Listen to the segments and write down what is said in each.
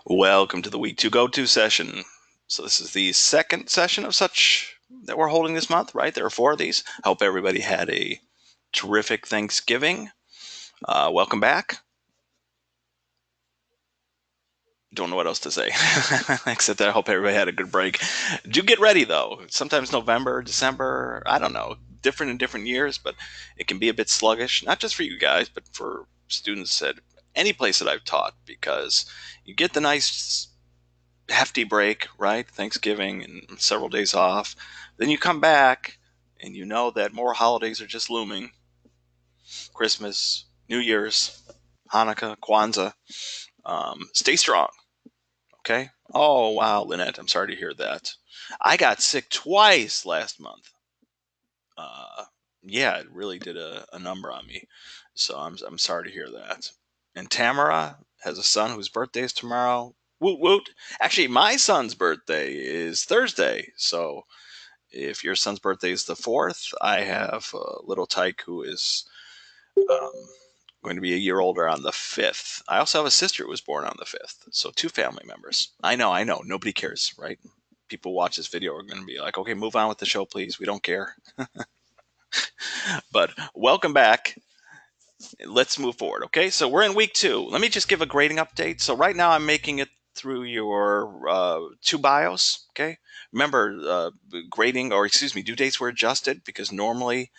Welcome to the week 2 go-to session. So this is the second session of such that we're holding this month, right? There are 4 of these. I hope everybody had a terrific Thanksgiving. Welcome back. Don't know what else to say, except that I hope everybody had a good break. Do get ready though. Sometimes November, December, I don't know, different in different years, but it can be a bit sluggish. Not just for you guys, but for students at any place that I've taught, because you get the nice hefty break, right? Thanksgiving and several days off. Then you come back and you know that more holidays are just looming. Christmas, New Year's, Hanukkah, Kwanzaa. Stay strong, okay? Oh, wow, Lynette, I'm sorry to hear that. I got sick twice last month. Uh, yeah, it really did a number on me. So I'm sorry to hear that. And Tamara has a son whose birthday is tomorrow. Woot woot. Actually, my son's birthday is Thursday. So if your son's birthday is the 4th, I have a little tyke who is um, going to be a year older on the 5th. I also have a sister who was born on the 5th. So 2 family members. I know. Nobody cares, right? People watch this video are going to be like, okay, move on with the show, please. We don't care. But welcome back. Let's move forward. Okay, so we're in week 2. Let me just give a grading update. So right now I'm making it through your 2 bios. Okay, remember grading, or excuse me, due dates were adjusted because normally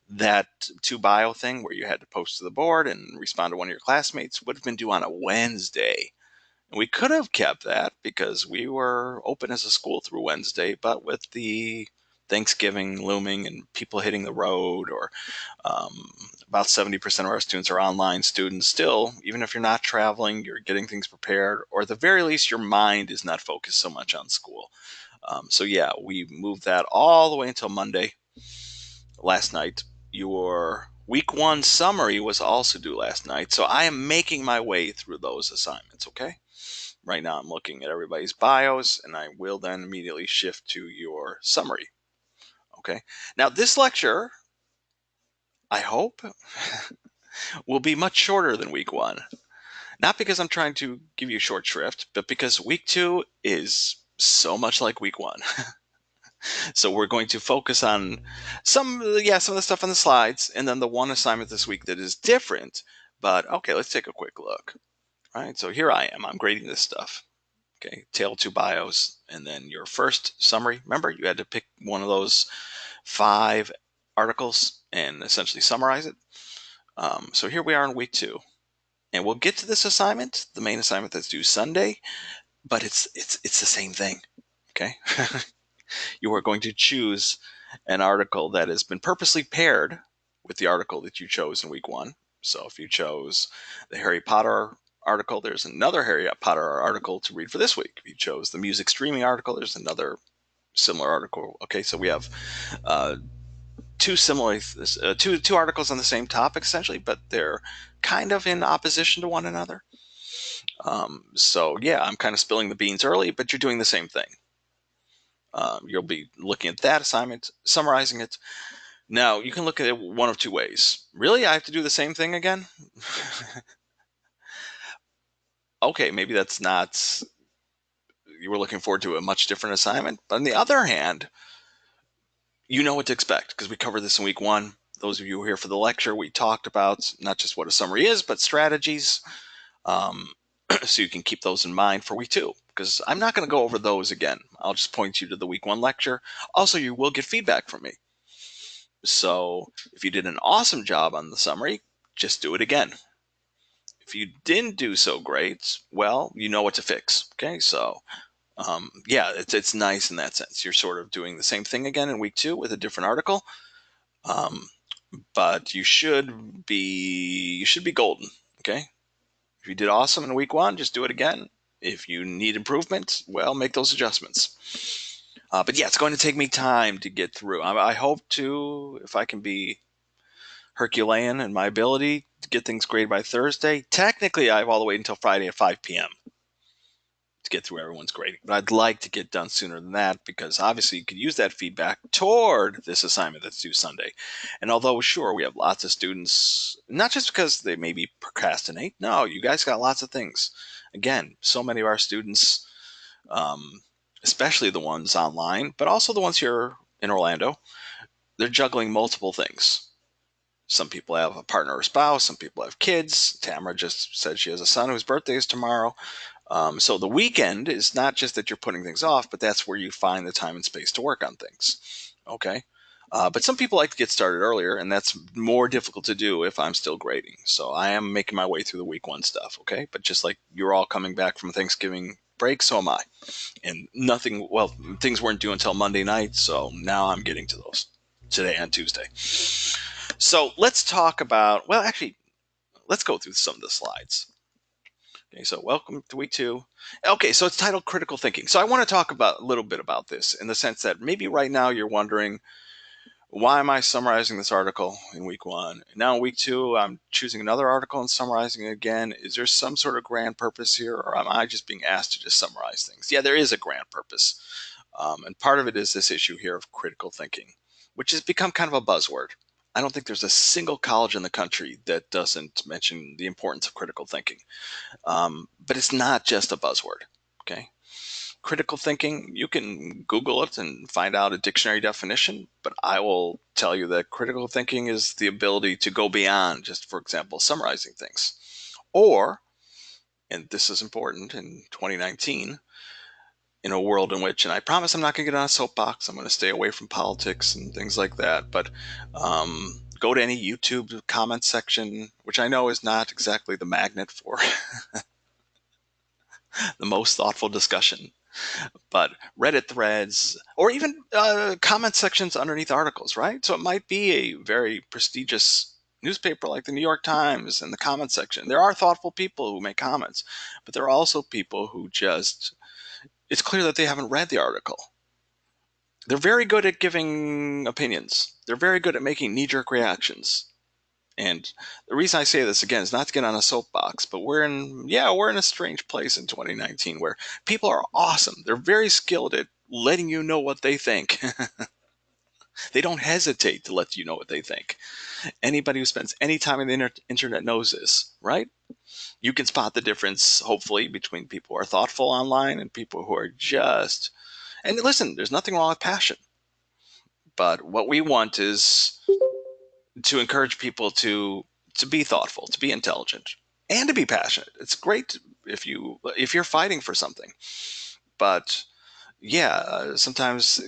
that 2 bio thing where you had to post to the board and respond to one of your classmates would have been due on a Wednesday. And we could have kept that because we were open as a school through Wednesday, but with the Thanksgiving looming and people hitting the road, or about 70% of our students are online students still, even if you're not traveling, you're getting things prepared, or at the very least, your mind is not focused so much on school. So, yeah, we moved that all the way until Monday last night. Your week 1 summary was also due last night. So, I am making my way through those assignments, okay? Right now, I'm looking at everybody's bios, and I will then immediately shift to your summary. Okay. Now, this lecture, I hope, will be much shorter than week 1. Not because I'm trying to give you short shrift, but because week 2 is so much like week 1. So we're going to focus on some of the stuff on the slides, and then the one assignment this week that is different. But okay, let's take a quick look. All right, so here I am. I'm grading this stuff. Okay, tail 2 bios, and then your first summary. Remember, you had to pick one of those 5 articles and essentially summarize it. So here we are in week 2, and we'll get to this assignment, the main assignment that's due Sunday, but it's the same thing. Okay, you are going to choose an article that has been purposely paired with the article that you chose in week 1. So if you chose the Harry Potter article, there's another Harry Potter article to read for this week. If you chose the music streaming article, there's another similar article. Okay, so we have uh, two articles on the same topic essentially, but they're kind of in opposition to one another. So yeah, I'm kind of spilling the beans early, but you're doing the same thing. You'll be looking at that assignment, summarizing it. Now you can look at it one of 2 ways. Really, I have to do the same thing again? Okay, maybe that's not. You were looking forward to a much different assignment. But on the other hand, you know what to expect because we covered this in week 1. Those of you who are here for the lecture, we talked about not just what a summary is, but strategies. Um, so you can keep those in mind for week 2, because I'm not going to go over those again. I'll just point you to the week 1 lecture. Also, you will get feedback from me. So if you did an awesome job on the summary, just do it again. If you didn't do so great, well, you know what to fix. Okay, so yeah, it's nice in that sense. You're sort of doing the same thing again in week 2 with a different article, um, but you should be golden. Okay, if you did awesome in week 1, just do it again. If you need improvement, well, make those adjustments. But yeah, it's going to take me time to get through. I hope to, if I can be Herculean in my ability to get things graded by Thursday. Technically, I have all the way until Friday at 5 p.m. to get through everyone's grading, but I'd like to get done sooner than that because obviously you could use that feedback toward this assignment that's due Sunday. And although, sure, we have lots of students, not just because they maybe procrastinate, no, you guys got lots of things. Again, so many of our students, um, especially the ones online, but also the ones here in Orlando, they're juggling multiple things. Some people have a partner or spouse. Some people have kids. Tamara just said she has a son whose birthday is tomorrow. So the weekend is not just that you're putting things off, but that's where you find the time and space to work on things. Okay. But some people like to get started earlier, and that's more difficult to do if I'm still grading. So I am making my way through the week one stuff. Okay. But just like you're all coming back from Thanksgiving break, so am I. And nothing, well, things weren't due until Monday night. So now I'm getting to those today and Tuesday. So let's talk about, well, actually, let's go through some of the slides. Okay, so welcome to week 2. Okay, so it's titled Critical Thinking. So I want to talk about a little bit about this in the sense that maybe right now you're wondering, why am I summarizing this article in week 1? Now in week 2, I'm choosing another article and summarizing it again. Is there some sort of grand purpose here, or am I just being asked to just summarize things? Yeah, there is a grand purpose. And part of it is this issue here of critical thinking, which has become kind of a buzzword. I don't think there's a single college in the country that doesn't mention the importance of critical thinking. But it's not just a buzzword. Okay. Critical thinking, you can Google it and find out a dictionary definition, but I will tell you that critical thinking is the ability to go beyond just, for example, summarizing things. Or, and this is important in 2019, in a world in which, and I promise I'm not going to get on a soapbox, I'm going to stay away from politics and things like that, but go to any YouTube comment section, which I know is not exactly the magnet for the most thoughtful discussion, but Reddit threads, or even comment sections underneath articles, right? So it might be a very prestigious newspaper like the New York Times in the comment section. There are thoughtful people who make comments, but there are also people who just, it's clear that they haven't read the article. They're very good at giving opinions. They're very good at making knee-jerk reactions. And the reason I say this again is not to get on a soapbox, but we're in a strange place in 2019 where people are awesome. They're very skilled at letting you know what they think. They don't hesitate to let you know what they think. Anybody who spends any time on the internet knows this, right? You can spot the difference, hopefully, between people who are thoughtful online and people who are just, and listen, there's nothing wrong with passion. But what we want is to encourage people to be thoughtful, to be intelligent, and to be passionate. It's great if you're fighting for something. But yeah, sometimes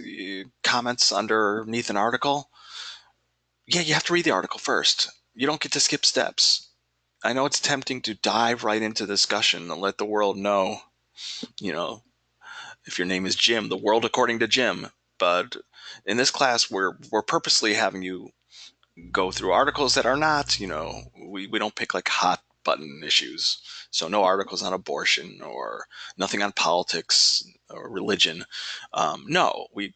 comments underneath an article, yeah, you have to read the article first. You don't get to skip steps. I know it's tempting to dive right into discussion and let the world know, you know, if your name is Jim, the world according to Jim. But in this class, we're purposely having you go through articles that are not, we don't pick like hot button issues. So no articles on abortion or nothing on politics or religion. No, we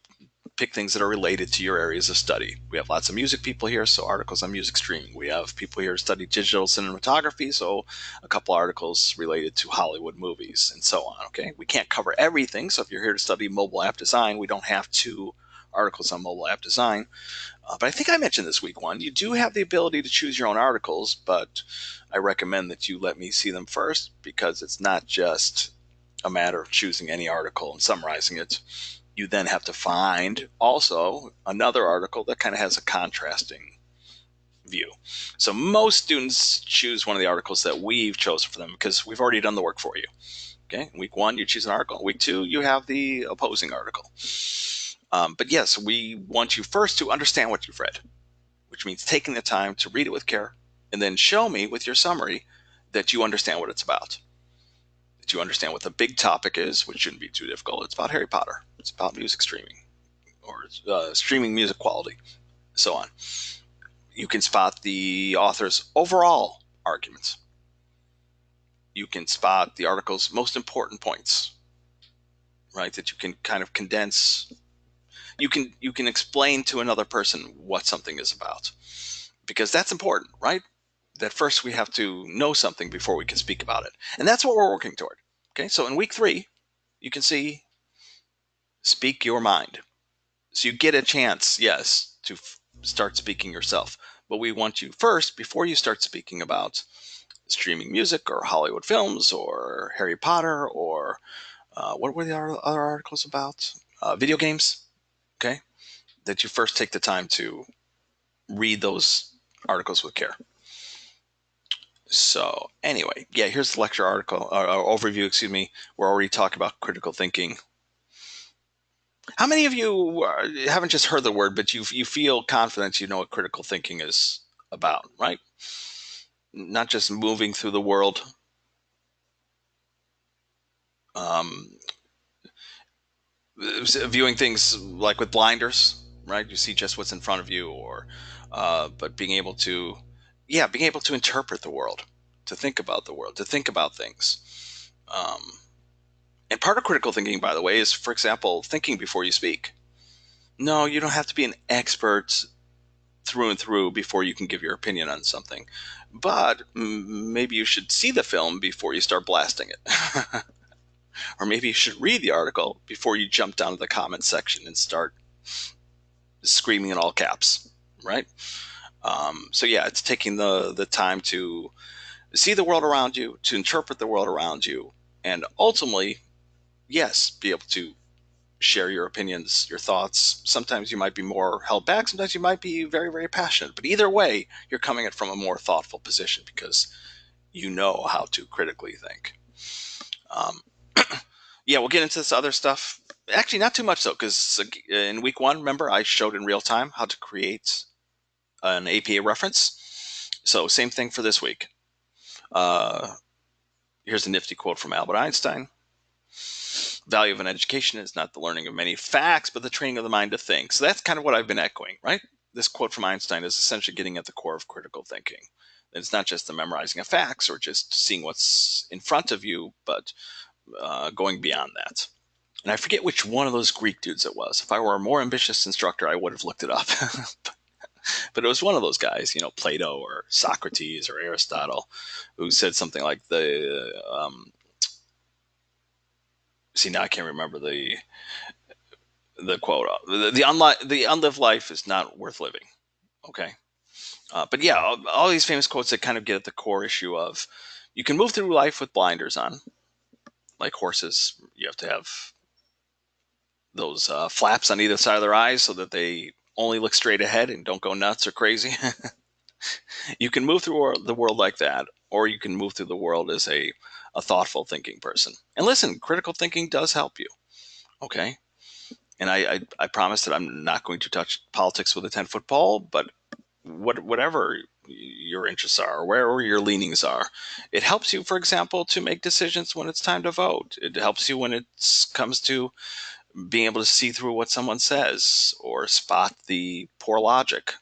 pick things that are related to your areas of study. We have lots of music people here, so articles on music streaming. We have people here who study digital cinematography, so a couple articles related to Hollywood movies and so on. Okay, we can't cover everything, so if you're here to study mobile app design, we don't have 2 articles on mobile app design. But I think I mentioned this week 1. You do have the ability to choose your own articles, but I recommend that you let me see them first because it's not just a matter of choosing any article and summarizing it. You then have to find also another article that kind of has a contrasting view. So most students choose one of the articles that we've chosen for them because we've already done the work for you. Okay, week 1, you choose an article. Week 2, you have the opposing article. But yes, we want you first to understand what you've read, which means taking the time to read it with care and then show me with your summary that you understand what it's about, that you understand what the big topic is, which shouldn't be too difficult. It's about Harry Potter. It's about music streaming or streaming music quality, so on. You can spot the author's overall arguments. You can spot the article's most important points, right, that you can kind of condense. You can explain to another person what something is about, because that's important, right? That first we have to know something before we can speak about it, and that's what we're working toward. Okay, so in week 3, you can see, speak your mind. So you get a chance, yes, to start speaking yourself. But we want you first, before you start speaking about streaming music or Hollywood films or Harry Potter or what were the other articles about? Video games, okay? That you first take the time to read those articles with care. So anyway, yeah, here's the lecture article overview. Excuse me. We're already talking about critical thinking. How many of you haven't just heard the word, but you feel confident you know what critical thinking is about, right? Not just moving through the world, um, viewing things like with blinders, right? You see just what's in front of you, or but being able to, yeah, being able to interpret the world, to think about the world, to think about things. And part of critical thinking, by the way, is, for example, thinking before you speak. No, you don't have to be an expert through and through before you can give your opinion on something. But maybe you should see the film before you start blasting it. Or maybe you should read the article before you jump down to the comment section and start screaming in all caps, right? So yeah, it's taking the time to see the world around you, to interpret the world around you, and ultimately, yes, be able to share your opinions, your thoughts. Sometimes you might be more held back. Sometimes you might be very, very passionate. But either way, you're coming at it from a more thoughtful position because you know how to critically think. Um, yeah, we'll get into this other stuff. Actually, not too much though, because in week one, remember, I showed in real time how to create an APA reference. So same thing for this week. Uh, Here's a nifty quote from Albert Einstein. Value of an education is not the learning of many facts, but the training of the mind to think. So that's kind of what I've been echoing, right? This quote from Einstein is essentially getting at the core of critical thinking. It's not just the memorizing of facts or just seeing what's in front of you, but going beyond that. And I forget which one of those Greek dudes it was. If I were a more ambitious instructor, I would have looked it up. But it was one of those guys, Plato or Socrates or Aristotle, who said something like see, now I can't remember the quote. The unlived life is not worth living. Okay. But yeah, all these famous quotes that kind of get at the core issue of you can move through life with blinders on, like horses. You have to have those flaps on either side of their eyes so that they only look straight ahead and don't go nuts or crazy. You can move through the world like that, or you can move through the world as a thoughtful thinking person. And listen, critical thinking does help you. Okay. And I promise that I'm not going to touch politics with a 10-foot pole, but whatever your interests are, or wherever your leanings are, it helps you, for example, to make decisions when it's time to vote. It helps you when it comes to being able to see through what someone says or spot the poor logic,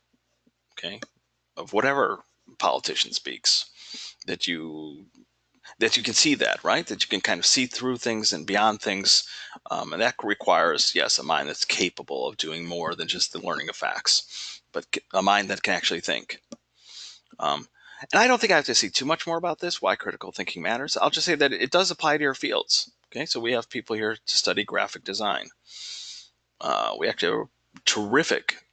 okay, of whatever politician speaks. That you can see that, right? That you can kind of see through things and beyond things, and that requires, yes, a mind that's capable of doing more than just the learning of facts, but a mind that can actually think. Um, and I don't think I have to say too much more about this, why critical thinking matters. I'll just say that it does apply to your fields. Okay, so we have people here to study graphic design. We actually have a terrific,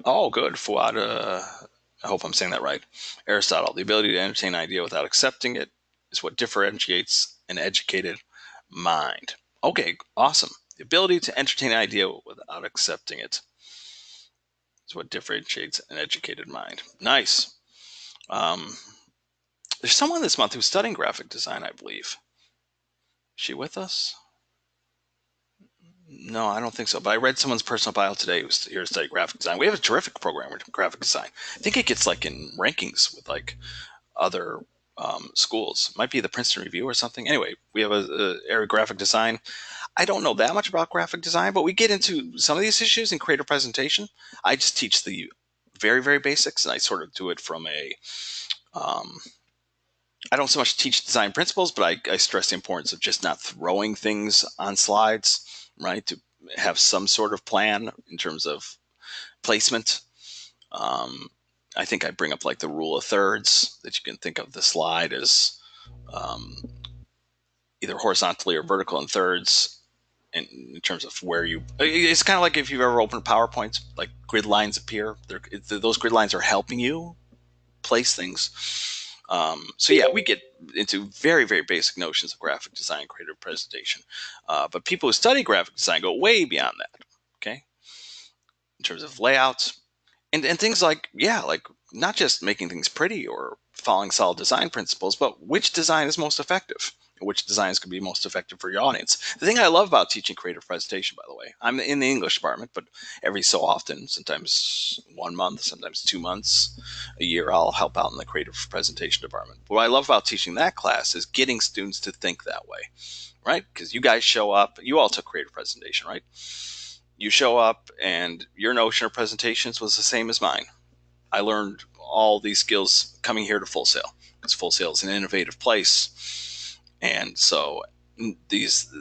oh, good, Fuad. I hope I'm saying that right. Aristotle, the ability to entertain an idea without accepting it is what differentiates an educated mind. Okay, awesome. The ability to entertain an idea without accepting it is what differentiates an educated mind. Nice. Um, there's someone this month who's studying graphic design, I believe. Is she with us? No, I don't think so. But I read someone's personal bio today who's here to study graphic design. We have a terrific program with graphic design. I think it gets like in rankings with like other schools. Might be the Princeton Review or something. Anyway, we have a area of graphic design. I don't know that much about graphic design, but we get into some of these issues in creative presentation. I just teach the very, very basics, and I sort of do it from um, I don't so much teach design principles, but I stress the importance of just not throwing things on slides, right? To have some sort of plan in terms of placement. Um, I think I bring up like the rule of thirds, that you can think of the slide as, um, either horizontally or vertical in thirds in terms of where you. It's kind of like if you've ever opened PowerPoints, like grid lines appear. Those grid lines are helping you place things. So yeah, we get into very, very basic notions of graphic design, creative presentation. But people who study graphic design go way beyond that. Okay, in terms of layouts and things like, yeah, like not just making things pretty or following solid design principles, but which design is most effective, which designs can be most effective for your audience. The thing I love about teaching creative presentation, by the way, I'm in the English department, but every so often, sometimes 1 month, sometimes 2 months, a year, I'll help out in the creative presentation department. What I love about teaching that class is getting students to think that way, right? Because you guys show up, you all took creative presentation, right? You show up and your notion of presentations was the same as mine. I learned all these skills coming here to Full Sail because Full Sail is an innovative place, and so these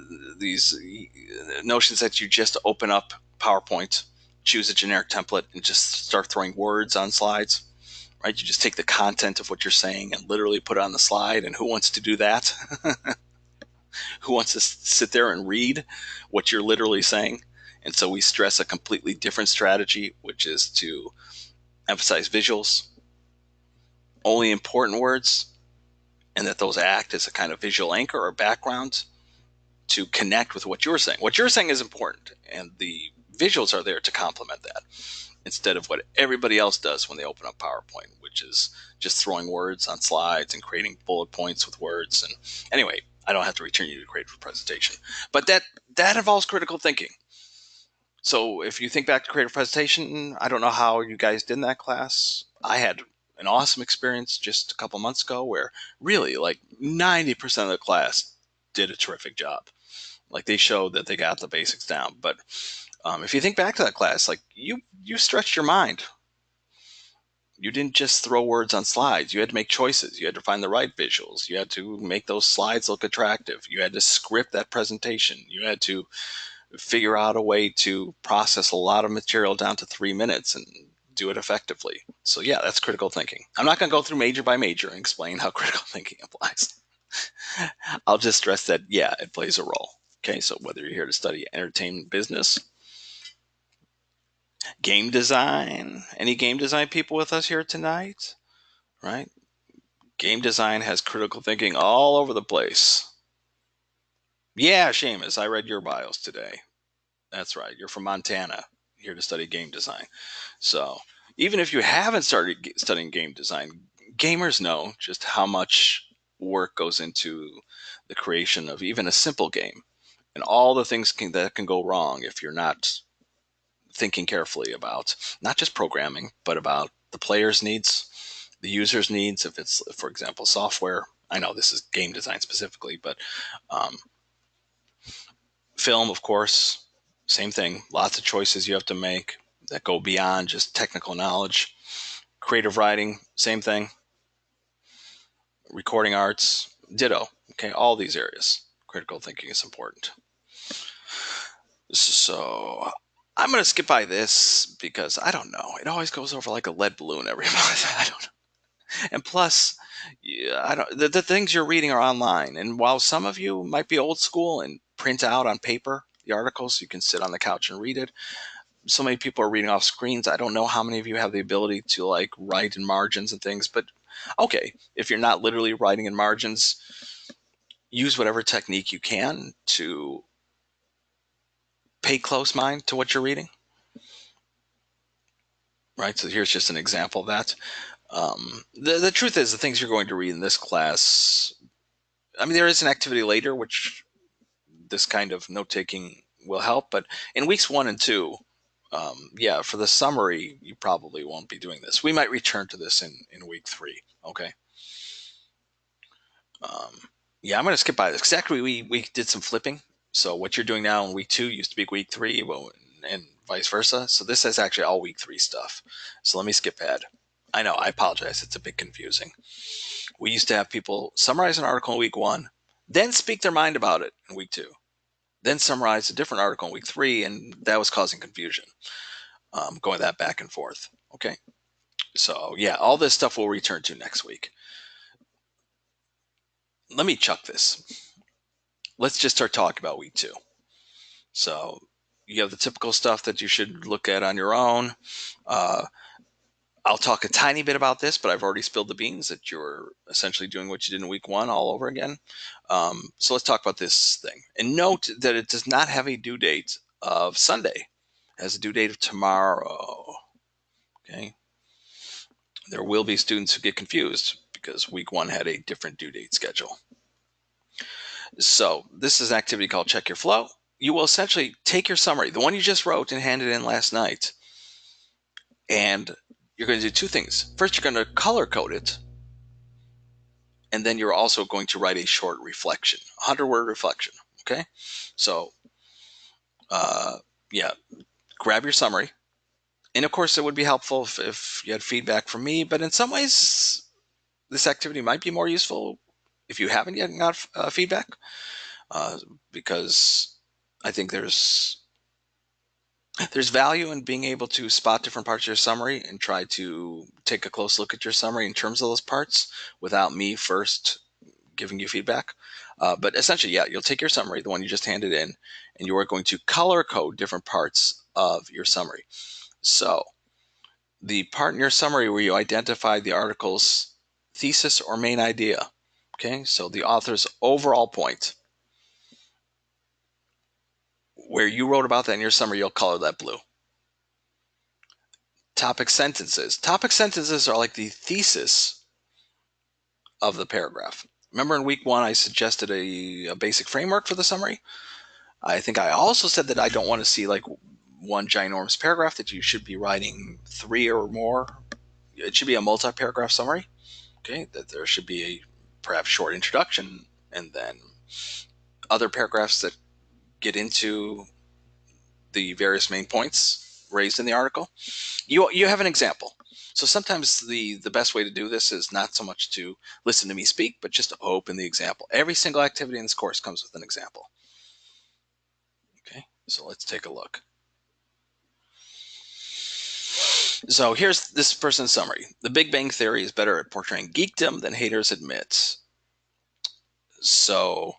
notions that you just open up PowerPoint, choose a generic template, and just start throwing words on slides. Right? You just take the content of what you're saying and literally put it on the slide. And who wants to do that? Who wants to sit there and read what you're literally saying? And so we stress a completely different strategy, which is to emphasize visuals, only important words, and that those act as a kind of visual anchor or background to connect with what you're saying. What you're saying is important, and the visuals are there to complement that instead of what everybody else does when they open up PowerPoint, which is just throwing words on slides and creating bullet points with words. And anyway, I don't have to return you to creative presentation, but that involves critical thinking. So if you think back to creative presentation, I don't know how you guys did in that class. I had an awesome experience just a couple months ago where really like 90% of the class did a terrific job. Like they showed that they got the basics down. But if you think back to that class, like you stretched your mind. You didn't just throw words on slides. You had to make choices. You had to find the right visuals. You had to make those slides look attractive. You had to script that presentation. You had to figure out a way to process a lot of material down to 3 minutes and do it effectively. So yeah, that's critical thinking. I'm not going to go through major by major and explain how critical thinking applies. I'll just stress that, yeah, it plays a role. Okay, so whether you're here to study entertainment business, game design, any game design people with us here tonight, right? Game design has critical thinking all over the place. Yeah, Seamus, I read your bios today. That's right. You're from Montana, here to study game design. So even if you haven't started studying game design, gamers know just how much work goes into the creation of even a simple game and all the things that can go wrong if you're not thinking carefully about not just programming, but about the player's needs, the user's needs. If it's, for example, software, I know this is game design specifically, but um, film, of course, same thing. Lots of choices you have to make that go beyond just technical knowledge. Creative writing, same thing. Recording arts, ditto. Okay, all these areas. Critical thinking is important. So I'm going to skip by this because I don't know. It always goes over like a lead balloon every month. I don't know. And plus, yeah, I don't. The things you're reading are online, and while some of you might be old school and print out on paper the articles, you can sit on the couch and read it. So many people are reading off screens. I don't know how many of you have the ability to like write in margins and things, but okay, if you're not literally writing in margins, use whatever technique you can to pay close mind to what you're reading. Right. So here's just an example of that. The truth is, the things you're going to read in this class. I mean, there is an activity later which this kind of note taking will help, but in weeks 1 and 2, yeah, for the summary, you probably won't be doing this. We might return to this in week 3. Okay. Um, yeah, I'm going to skip by this. Exactly, we did some flipping. So what you're doing now in week 2 used to be week 3, well, and vice versa. So this is actually all week 3 stuff. So let me skip ahead. I know, I apologize. It's a bit confusing. We used to have people summarize an article in week 1, then speak their mind about it in week 2, then summarize a different article in week 3, and that was causing confusion, going that back and forth. Okay. So yeah, all this stuff we'll return to next week. Let me chuck this. let's just start talking about week 2. So you have the typical stuff that you should look at on your own. Uh, I'll talk a tiny bit about this, but I've already spilled the beans that you're essentially doing what you did in week 1 all over again. So let's talk about this thing. And note that it does not have a due date of Sunday. It has a due date of tomorrow. Okay. There will be students who get confused because week 1 had a different due date schedule. So this is an activity called Check Your Flow. You will essentially take your summary, the one you just wrote and handed in last night, and you're going to do 2 things. First, you're going to color code it, and then you're also going to write a short reflection, 100-word reflection. Okay, so yeah, grab your summary, and of course, it would be helpful if you had feedback from me. But in some ways, this activity might be more useful if you haven't yet got feedback, because I think there's value in being able to spot different parts of your summary and try to take a close look at your summary in terms of those parts without me first giving you feedback. But essentially, yeah, you'll take your summary, the one you just handed in, and you are going to color code different parts of your summary. So the part in your summary where you identify the article's thesis or main idea, okay, so the author's overall point, where you wrote about that in your summary, you'll color that blue. Topic sentences. Topic sentences are like the thesis of the paragraph. Remember in week 1, I suggested a basic framework for the summary? I think I also said that I don't want to see like one ginormous paragraph, that you should be writing 3 or more. It should be a multi-paragraph summary. Okay, that there should be a perhaps short introduction and then other paragraphs that get into the various main points raised in the article. You have an example. So sometimes the best way to do this is not so much to listen to me speak, but just to open the example. Every single activity in this course comes with an example. Okay, so let's take a look. So here's this person's summary. The Big Bang Theory is better at portraying geekdom than haters admit. So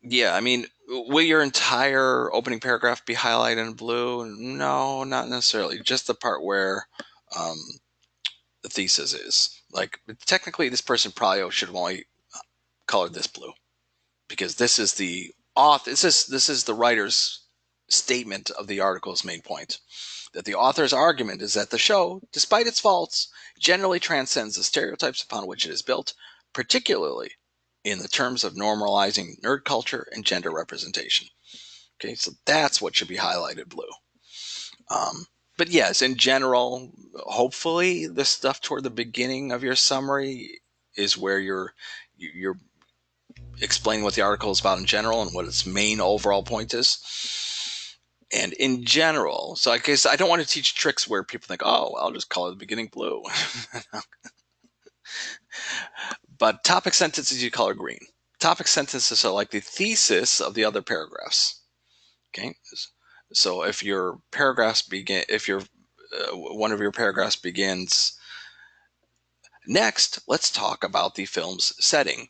yeah, I mean, will your entire opening paragraph be highlighted in blue? No, not necessarily. Just the part where um, the thesis is. Like, technically, this person probably should have only colored this blue, because this is the author. This is the writer's statement of the article's main point. That the author's argument is that the show, despite its faults, generally transcends the stereotypes upon which it is built, particularly in the terms of normalizing nerd culture and gender representation. Okay, so that's what should be highlighted blue. But yes, in general, hopefully the stuff toward the beginning of your summary is where you're explaining what the article is about in general and what its main overall point is. And in general, so I guess I don't want to teach tricks where people think, oh, I'll just color the beginning blue. But topic sentences you color green. Topic sentences are like the thesis of the other paragraphs. Okay, so if your paragraphs begin, if your one of your paragraphs begins, next, let's talk about the film's setting.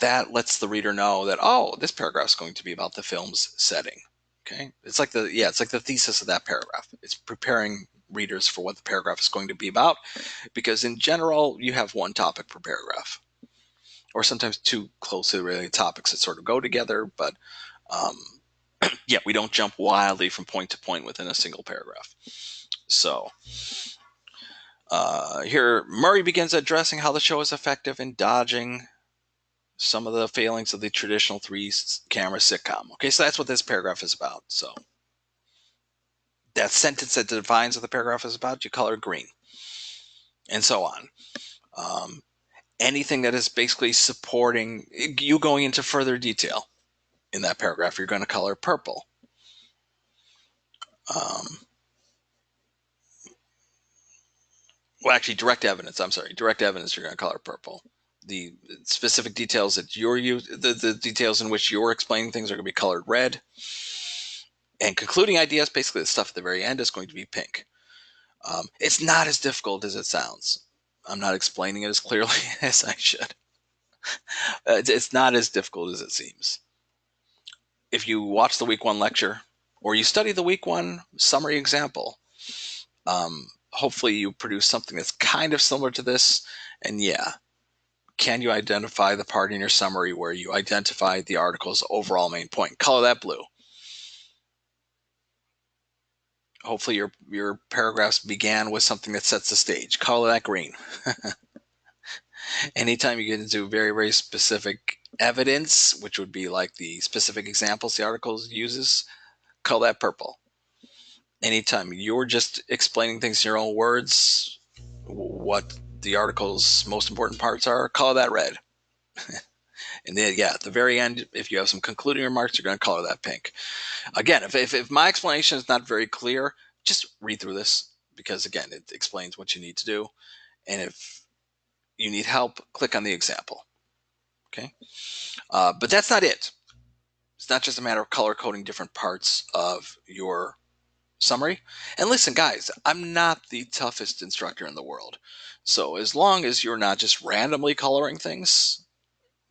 That lets the reader know that, oh, this paragraph is going to be about the film's setting. Okay, it's like the thesis of that paragraph. It's preparing readers for what the paragraph is going to be about, because in general you have one topic per paragraph, or sometimes 2 closely related topics that sort of go together. But yeah, we don't jump wildly from point to point within a single paragraph. So here, Murray begins addressing how the show is effective in dodging some of the failings of the traditional 3-camera sitcom. Okay, so that's what this paragraph is about. So that sentence that defines what the paragraph is about, you color green, and so on. Anything that is basically supporting you going into further detail in that paragraph, you're going to color purple. Well, actually, direct evidence. I'm sorry, direct evidence. You're going to color purple. The specific details that the details in which you're explaining things are going to be colored red. And concluding ideas, basically the stuff at the very end, is going to be pink. It's not as difficult as it sounds. I'm not explaining it as clearly as I should. It's not as difficult as it seems. If you watch the week one lecture or you study the week one summary example, hopefully you produce something that's kind of similar to this. And yeah, can you identify the part in your summary where you identify the article's overall main point? Color that blue. Hopefully your paragraphs began with something that sets the stage. Color that green. Anytime you get into very, very specific evidence, which would be like the specific examples the article uses, color that purple. Anytime you're just explaining things in your own words, what the article's most important parts are, color that red. And then, yeah, at the very end, if you have some concluding remarks, you're going to color that pink. Again, if my explanation is not very clear, just read through this because, again, it explains what you need to do. And if you need help, click on the example. Okay. But that's not it. It's not just a matter of color coding different parts of your summary. And listen, guys, I'm not the toughest instructor in the world. So as long as you're not just randomly coloring things,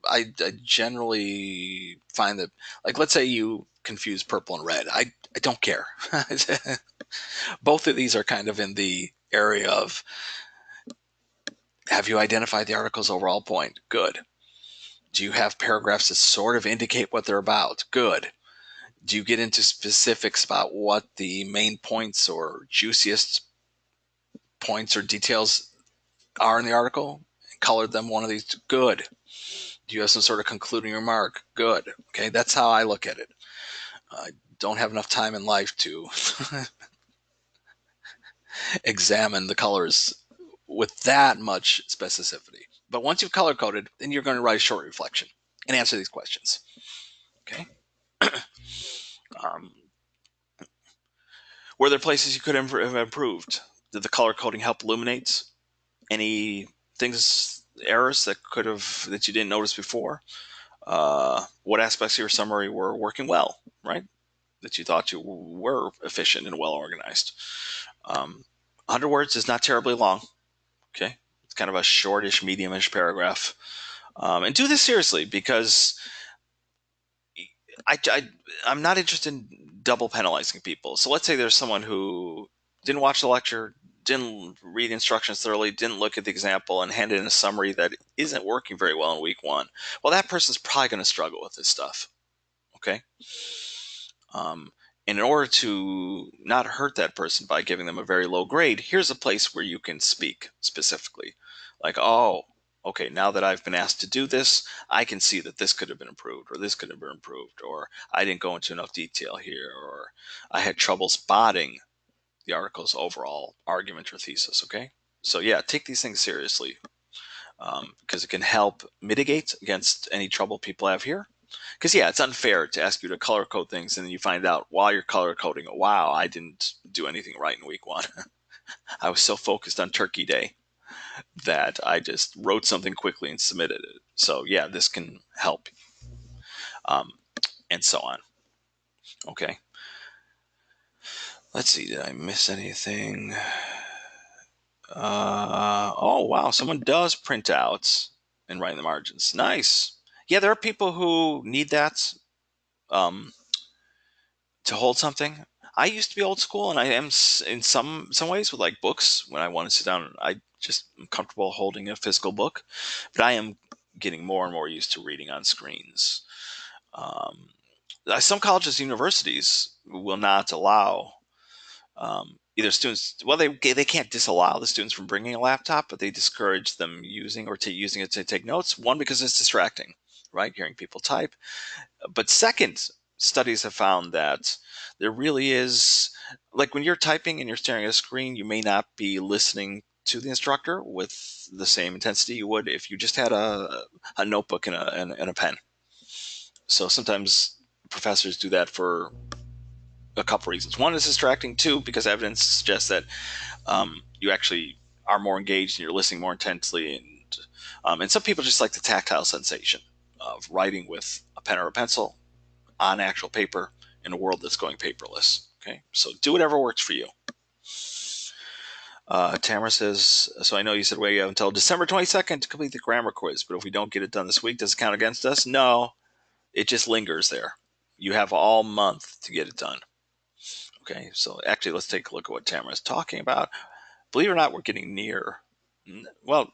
I generally find that, like, let's say you confuse purple and red. I don't care. Both of these are kind of in the area of, have you identified the article's overall point? Good. Do you have paragraphs that sort of indicate what they're about? Good. Do you get into specifics about what the main points or juiciest points or details are in the article? Colored them one of these. Good. Do you have some sort of concluding remark? Good. Okay, that's how I look at it. I don't have enough time in life to examine the colors with that much specificity. But once you've color coded, then you're going to write a short reflection and answer these questions. Okay. Um, were there places you could have improved? Did the color coding help illuminate any things, errors that you didn't notice before? What aspects of your summary were working well, right? That you thought you were efficient and well organized. 100 words is not terribly long. Okay. It's kind of a shortish, medium-ish paragraph. And do this seriously because I'm not interested in double penalizing people. So let's say there's someone who didn't watch the lecture, didn't read instructions thoroughly, didn't look at the example, and handed in a summary that isn't working very well in week one. Well, that person's probably going to struggle with this stuff. Okay. Um, and in order to not hurt that person by giving them a very low grade, here's a place where you can speak specifically. Like, oh, okay, now that I've been asked to do this, I can see that this could have been improved, or this could have been improved, or I didn't go into enough detail here, or I had trouble spotting the article's overall argument or thesis. Okay. So, yeah, take these things seriously because it can help mitigate against any trouble people have here. Because yeah, it's unfair to ask you to color code things and then you find out while you're color coding, wow, I didn't do anything right in week one. I was so focused on Turkey Day that I just wrote something quickly and submitted it. So yeah, this can help, um, and so on. Okay, let's see. Did I miss anything? Oh wow, someone does print out and write in the margins. Nice. Yeah, there are people who need that. Um, to hold something. I used to be old school, and I am in some ways with like books. When I want to sit down, I just am comfortable holding a physical book. But I am getting more and more used to reading on screens. Um, some colleges, universities will not allow either students. Well, they can't disallow the students from bringing a laptop, but they discourage them using or using it to take notes. One, because it's distracting, right? Hearing people type. But second, studies have found that there really is, like when you're typing and you're staring at a screen, you may not be listening to the instructor with the same intensity you would if you just had a notebook and a pen. So sometimes professors do that for a couple reasons. One is distracting. Two, because evidence suggests that you actually are more engaged and you're listening more intensely. And some people just like the tactile sensation of writing with a pen or a pencil on actual paper in a world that's going paperless. Okay, so do whatever works for you. Tamara says, so I know you said we have until December 22nd to complete the grammar quiz, but if we don't get it done this week, does it count against us? No, it just lingers there. You have all month to get it done. Okay, so actually, let's take a look at what Tamara is talking about. Believe it or not, we're getting near, well,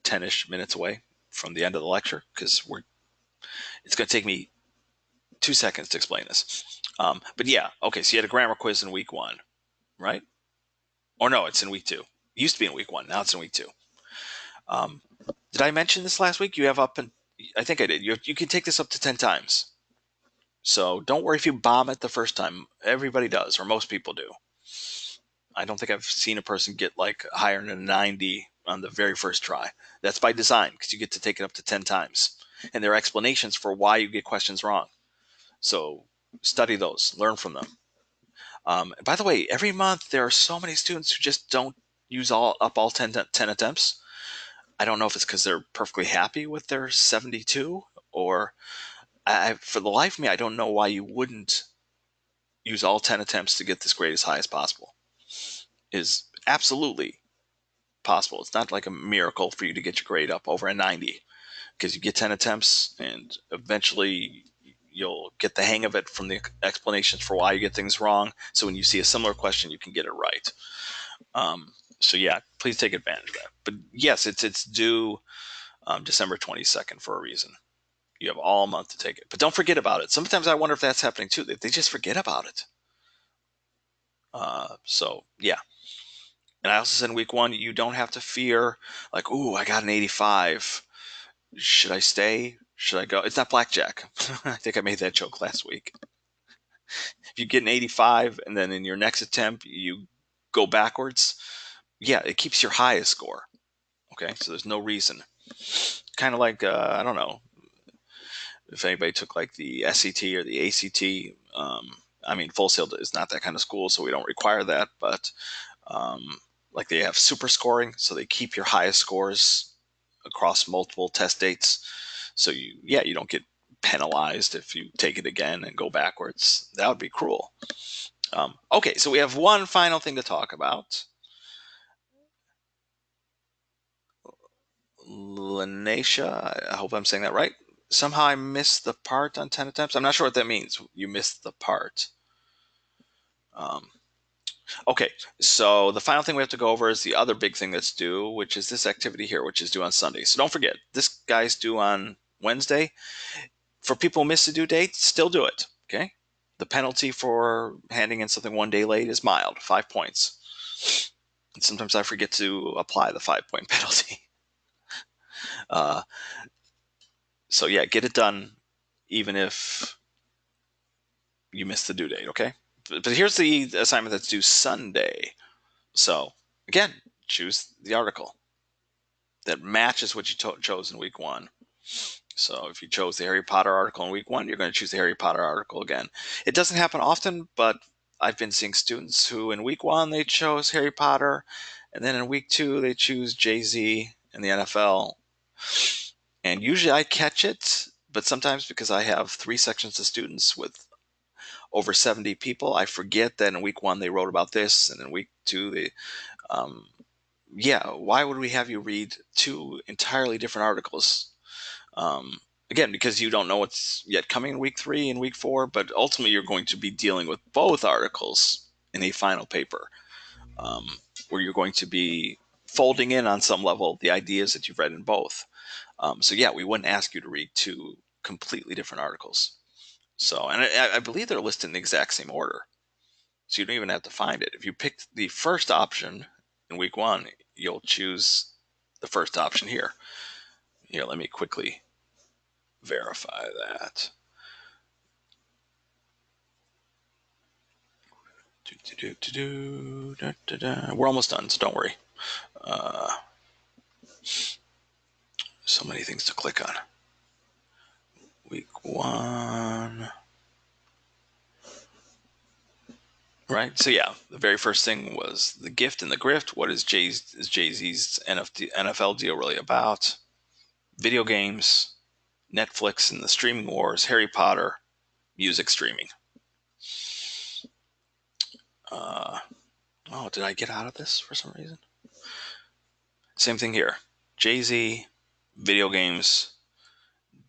10-ish minutes away from the end of the lecture because it's going to take me 2 seconds to explain this. But yeah, okay, so you had a grammar quiz in week 1, right? Or no, it's in week 2. It used to be in week 1, now it's in week 2. Um, did I mention this last week? You have up and I think I did. You can take this up to 10 times. So don't worry if you bomb it the first time. Everybody does, or most people do. I don't think I've seen a person get like higher than a 90 on the very first try. That's by design because you get to take it up to 10 times. And there are explanations for why you get questions wrong. So study those, learn from them. By the way, every month there are so many students who just don't use all 10 attempts. I don't know if it's because they're perfectly happy with their 72 or for the life of me, I don't know why you wouldn't use all 10 attempts to get this grade as high as possible. It is absolutely possible. It's not like a miracle for you to get your grade up over a 90 because you get 10 attempts and eventually you'll get the hang of it from the explanations for why you get things wrong. So when you see a similar question, you can get it right. So yeah, please take advantage of that. But yes, it's due December 22nd for a reason. You have all month to take it, but don't forget about it. Sometimes I wonder if that's happening too. They just forget about it. So yeah. And I also said in week 1, you don't have to fear like, ooh, I got an 85. Should I stay? Should I go? It's not blackjack. I think I made that joke last week. If you get an 85 and then in your next attempt you go backwards, yeah, it keeps your highest score. Okay, so there's no reason. Kind of like I don't know if anybody took like the SET or the ACT. I mean, Full Sail is not that kind of school, so we don't require that. But like they have super scoring, so they keep your highest scores across multiple test dates. So you don't get penalized if you take it again and go backwards. That would be cruel. Okay, so we have one final thing to talk about. Lanesha, I hope I'm saying that right. Somehow I missed the part on 10 attempts. I'm not sure what that means. You missed the part. Um, okay, so the final thing we have to go over is the other big thing that's due, which is this activity here, which is due on Sunday. So don't forget, this guy's due on Wednesday. For people who miss the due date, still do it. Okay. The penalty for handing in something 1 day late is mild, 5 points. And sometimes I forget to apply the 5 point penalty. Uh, so yeah, get it done even if you miss the due date. Okay. But here's the assignment that's due Sunday. So again, choose the article that matches what you chose in week 1. So if you chose the Harry Potter article in week 1, you're going to choose the Harry Potter article again. It doesn't happen often, but I've been seeing students who in week 1 they chose Harry Potter, and then in week 2 they choose Jay-Z and the NFL. And usually I catch it, but sometimes because I have 3 sections of students with over 70 people, I forget that in week 1 they wrote about this, and in week 2 they why would we have you read 2 entirely different articles? Again, because you don't know what's yet coming in week 3 and week 4, but ultimately you're going to be dealing with both articles in a final paper, where you're going to be folding in on some level the ideas that you've read in both. So yeah, we wouldn't ask you to read 2 completely different articles. So, and I believe they're listed in the exact same order. So you don't even have to find it. If you pick the first option in week 1, you'll choose the first option here. Here, let me quickly verify that. We're almost done, so don't worry. So many things to click on. Week 1. Right? So yeah, the very first thing was the gift and the grift. What is Jay-Z's NFL deal really about? Video games, Netflix and the streaming wars, Harry Potter, music streaming. Oh, did I get out of this for some reason? Same thing here. Jay-Z, video games,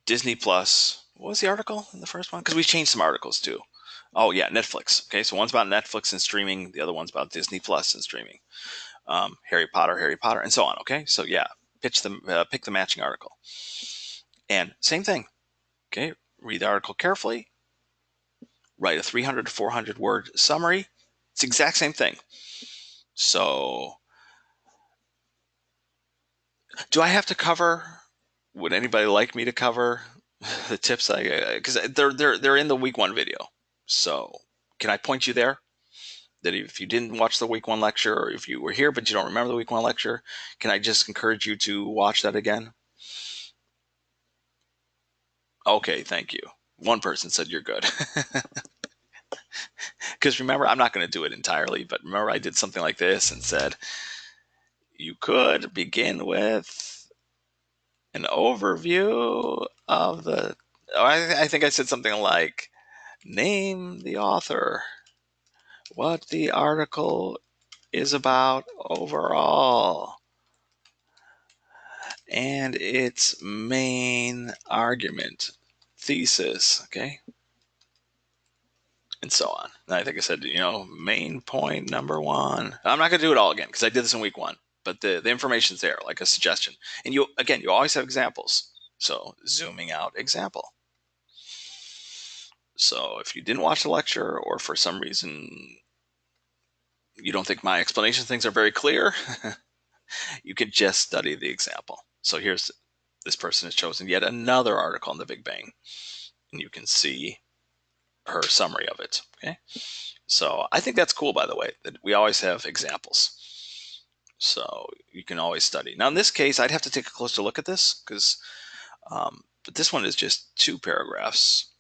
Disney Plus. What was the article in the first one? Because we changed some articles too. Oh yeah, Netflix. Okay, so one's about Netflix and streaming. The other one's about Disney Plus and streaming. Harry Potter, and so on. Okay, so yeah, pick the matching article, and same thing. Okay, read the article carefully. Write a 300 to 400 word summary. It's the exact same thing. So, do I have to cover? Would anybody like me to cover the tips? I because they're in the week one video. So, can I point you there? That if you didn't watch the week one lecture, or if you were here but you don't remember the week one lecture, can I just encourage you to watch that again? Okay, thank you. One person said you're good. Because remember, I'm not going to do it entirely, but remember, I did something like this and said, you could begin with an overview of the. Oh, I think I said something like, name the author, what the article is about overall, and its main argument, thesis, okay? And so on. And I think I said, main point number one. I'm not going to do it all again because I did this in week one, but the information's there, like a suggestion. And you always have examples. So zooming out example. So if you didn't watch the lecture or for some reason you don't think my explanation things are very clear, you can just study the example. So here's this person has chosen yet another article on the Big Bang, and you can see her summary of it. Okay. So I think that's cool, by the way, that we always have examples. So you can always study. Now, in this case, I'd have to take a closer look at this because, but this one is just two paragraphs.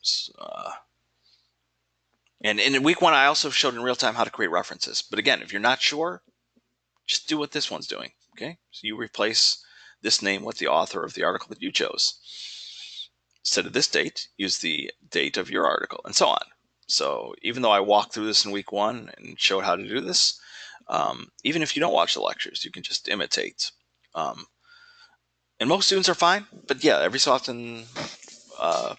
And in week one, I also showed in real time how to create references. But again, if you're not sure, just do what this one's doing. Okay. So you replace this name with the author of the article that you chose. Instead of this date, use the date of your article, and so on. So even though I walked through this in week one and showed how to do this, even if you don't watch the lectures, you can just imitate. Um, and most students are fine, but yeah, every so often, uh,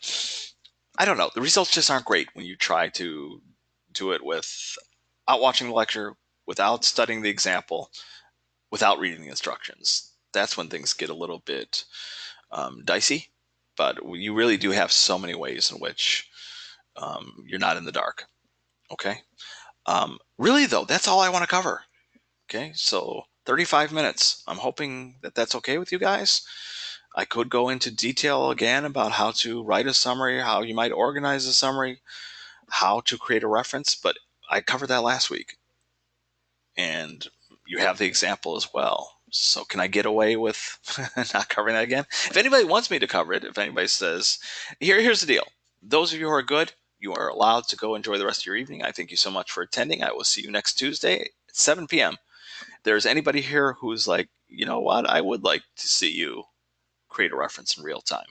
I don't know, the results just aren't great when you try to do it without watching the lecture, without studying the example, without reading the instructions. That's when things get a little bit dicey, but you really do have so many ways in which you're not in the dark. Okay. Really, though, that's all I want to cover. Okay. So 35 minutes. I'm hoping that that's okay with you guys. I could go into detail again about how to write a summary, how you might organize a summary, how to create a reference, but I covered that last week. And you have the example as well. So can I get away with not covering that again? If anybody wants me to cover it, if anybody says, here's the deal. Those of you who are good, you are allowed to go enjoy the rest of your evening. I thank you so much for attending. I will see you next Tuesday at 7 p.m. If there's anybody here who's like, you know what, I would like to see you create a reference in real time.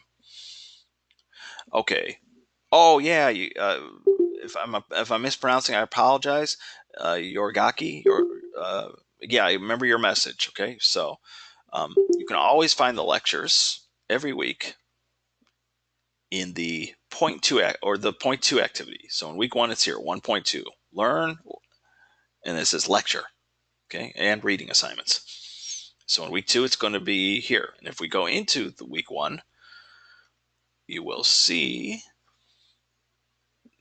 Okay. Oh yeah, if I'm mispronouncing, I apologize. Yorgaki, yeah, I remember your message. Okay, so you can always find the lectures every week in the point two or the point two activity. So in week one, it's here 1.2, learn, and it says lecture. Okay, and reading assignments. So in week two, it's going to be here. And if we go into the week one, you will see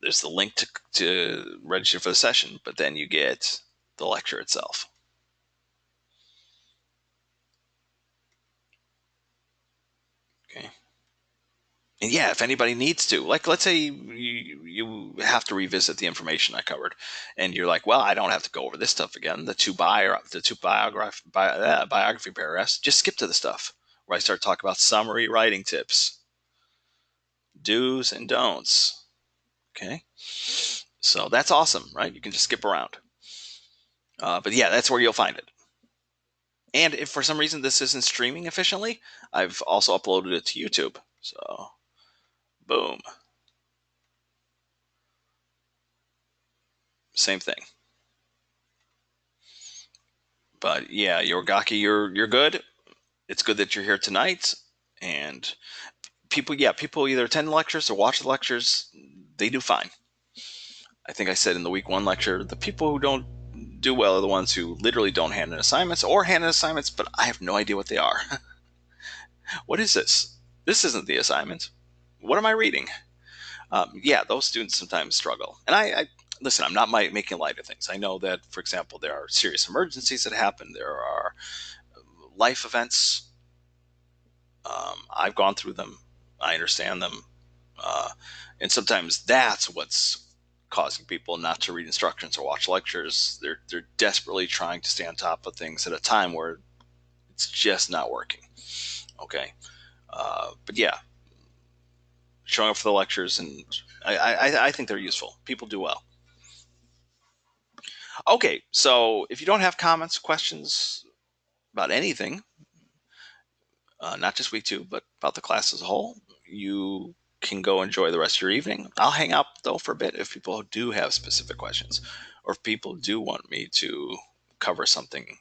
there's the link to register for the session, but then you get the lecture itself. Okay. And yeah, if anybody needs to, like, let's say you have to revisit the information I covered, and you're like, well, I don't have to go over this stuff again. The two biography paragraphs. Just skip to the stuff where I start talking about summary writing tips, do's and don'ts. Okay, so that's awesome, right? You can just skip around. But yeah, that's where you'll find it. And if for some reason this isn't streaming efficiently, I've also uploaded it to YouTube. So, boom. Same thing. But yeah, Yorgaki, you're good. It's good that you're here tonight. And people either attend lectures or watch the lectures. They do fine. I think I said in the week one lecture, the people who don't do well are the ones who literally don't hand in assignments or hand in assignments, but I have no idea what they are. What is this? This isn't the assignment. What am I reading? Yeah, those students sometimes struggle. And I listen, I'm not making light of things. I know that, for example, there are serious emergencies that happen. There are life events. I've gone through them. I understand them. Uh, and sometimes that's what's causing people not to read instructions or watch lectures. They're desperately trying to stay on top of things at a time where it's just not working. Okay, but yeah, showing up for the lectures, and I think they're useful. People do well. Okay, so if you don't have comments, questions about anything, not just week two, but about the class as a whole, you can go enjoy the rest of your evening. I'll hang out though for a bit if people do have specific questions, or if people do want me to cover something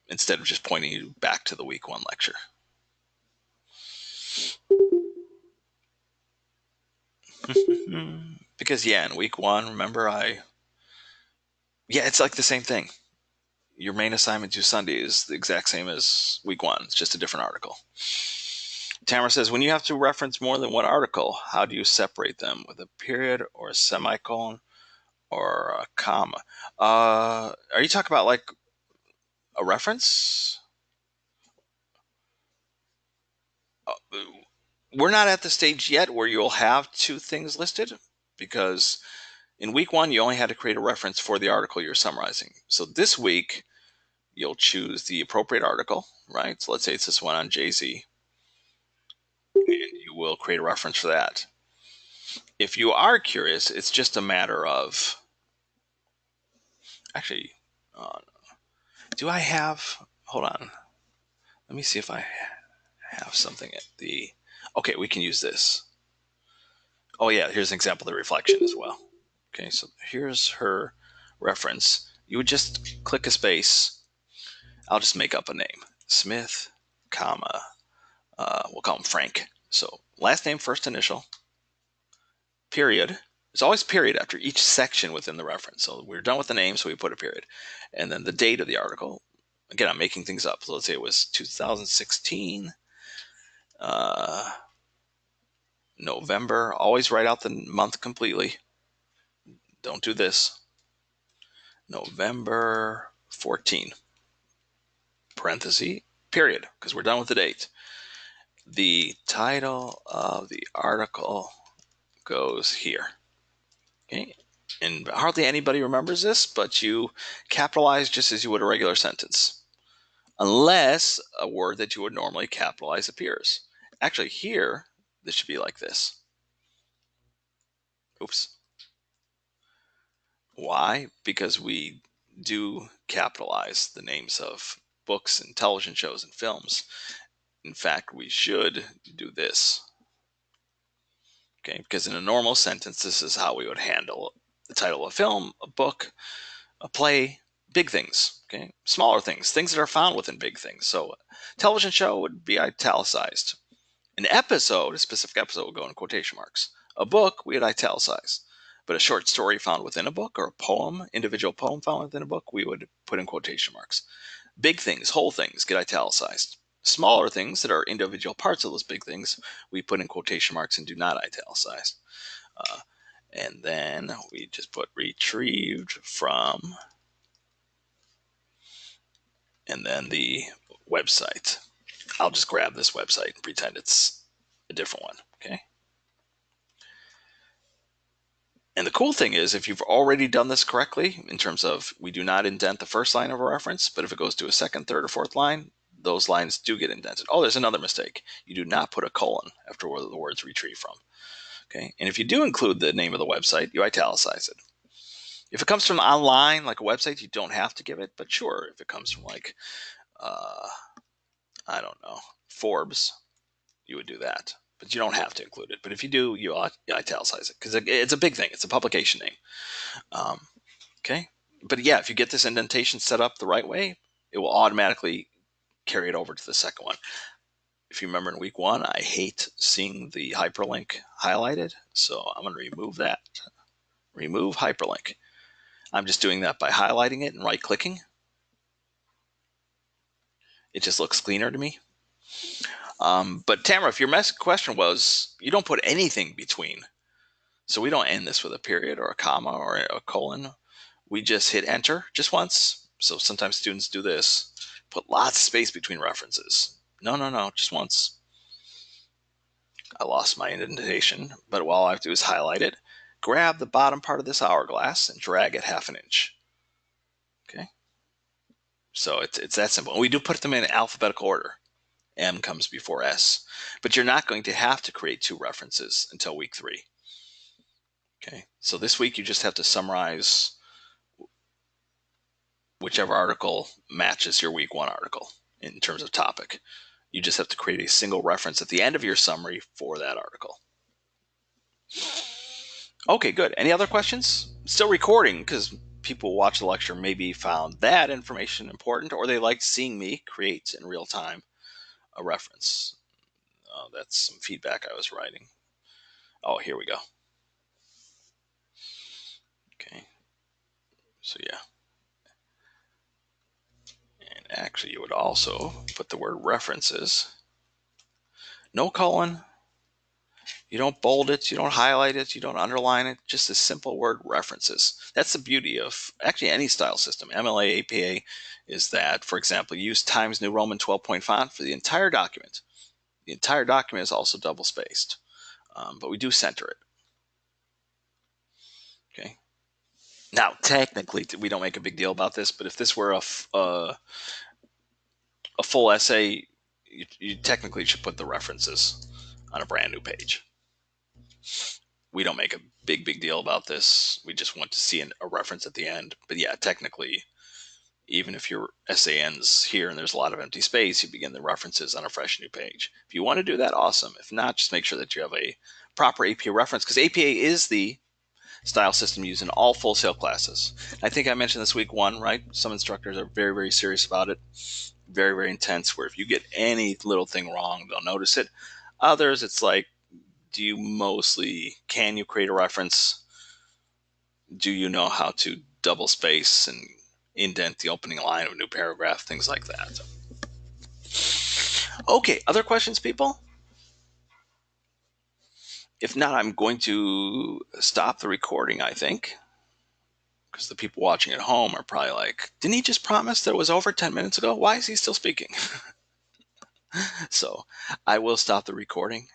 instead of just pointing you back to the week one lecture. Because yeah, in week one, remember yeah, it's like the same thing. Your main assignment to Sunday is the exact same as week one. It's just a different article. Tamara says, when you have to reference more than one article, how do you separate them with a period or a semicolon or a comma? Are you talking about like a reference? Uh, we're not at the stage yet where you'll have two things listed because in week one, you only had to create a reference for the article you're summarizing. So this week, you'll choose the appropriate article, right? So let's say it's this one on Jay-Z, and you will create a reference for that. If you are curious, it's just a matter of actually, uh, do I have, hold on, let me see if I have something at the, okay, we can use this. Oh yeah, here's an example of the reflection as well. Okay, so here's her reference. You would just click a space. I'll just make up a name. Smith, comma, we'll call him Frank. So last name, first initial, period. There's always period after each section within the reference. So we're done with the name, so we put a period. And then the date of the article. Again, I'm making things up. So let's say it was 2016, uh, November. Always write out the month completely. Don't do this. November 14, parenthesis, period, because we're done with the date. The title of the article goes here. Okay. And hardly anybody remembers this, but you capitalize just as you would a regular sentence, unless a word that you would normally capitalize appears. Actually, here, this should be like this. Oops. Why? Because we do capitalize the names of books and television shows and films. In fact, we should do this. Okay, because in a normal sentence, this is how we would handle the title of a film, a book, a play, big things, okay? Smaller things, things that are found within big things. So, television show would be italicized. An episode, a specific episode, would go in quotation marks. A book, we would italicize. But a short story found within a book or a poem, individual poem found within a book, we would put in quotation marks. Big things, whole things, get italicized. Smaller things that are individual parts of those big things, we put in quotation marks and do not italicize. Uh, and then we just put retrieved from, and then the website. I'll just grab this website and pretend it's a different one, okay? And the cool thing is, if you've already done this correctly, in terms of we do not indent the first line of a reference, but if it goes to a second, third, or fourth line, those lines do get indented. Oh, there's another mistake. You do not put a colon after where the words retrieve from. Okay, and if you do include the name of the website, you italicize it. If it comes from online, like a website, you don't have to give it. But sure, if it comes from like, uh, I don't know, Forbes, you would do that. But you don't have to include it. But if you do, you italicize it because it's a big thing. It's a publication name. Um, okay. But yeah, if you get this indentation set up the right way, it will automatically carry it over to the second one. If you remember in week 1, I hate seeing the hyperlink highlighted, so I'm going to remove that. Remove hyperlink. I'm just doing that by highlighting it and right clicking. It just looks cleaner to me. But Tamara, if your question was, you don't put anything between, so we don't end this with a period or a comma or a colon. We just hit enter just once. So sometimes students do this, put lots of space between references. No, just once. I lost my indentation, but all I have to do is highlight it, grab the bottom part of this hourglass and drag it 1/2 inch. Okay. So it's that simple. And we do put them in alphabetical order. M comes before S. But you're not going to have to create 2 references until week 3. Okay. So this week you just have to summarize whichever article matches your week 1 article in terms of topic. You just have to create a single reference at the end of your summary for that article. Okay, good. Any other questions? Still recording because people watch the lecture maybe found that information important, or they liked seeing me create in real time a reference. Oh, that's some feedback I was writing. Oh, here we go. Okay. So yeah. And actually you would also put the word references. No colon. You don't bold it, you don't highlight it, you don't underline it, just a simple word references. That's the beauty of actually any style system. MLA, APA is that, for example, use Times New Roman 12-point font for the entire document. The entire document is also double spaced, but we do center it. Okay. Now, technically, we don't make a big deal about this, but if this were a full essay, you technically should put the references on a brand new page. We don't make a big deal about this. We just want to see a reference at the end. But yeah, technically, even if your essay ends here and there's a lot of empty space, you begin the references on a fresh new page. If you want to do that, awesome. If not, just make sure that you have a proper APA reference, because APA is the style system used in all Full Sail classes. I think I mentioned this week 1, right? Some instructors are very serious about it. Very intense, where if you get any little thing wrong, they'll notice it. Others, it's like, can you create a reference? Do you know how to double space and indent the opening line of a new paragraph? Things like that. Okay, other questions, people? If not, I'm going to stop the recording, I think, because the people watching at home are probably like, didn't he just promise that it was over 10 minutes ago? Why is he still speaking? So I will stop the recording.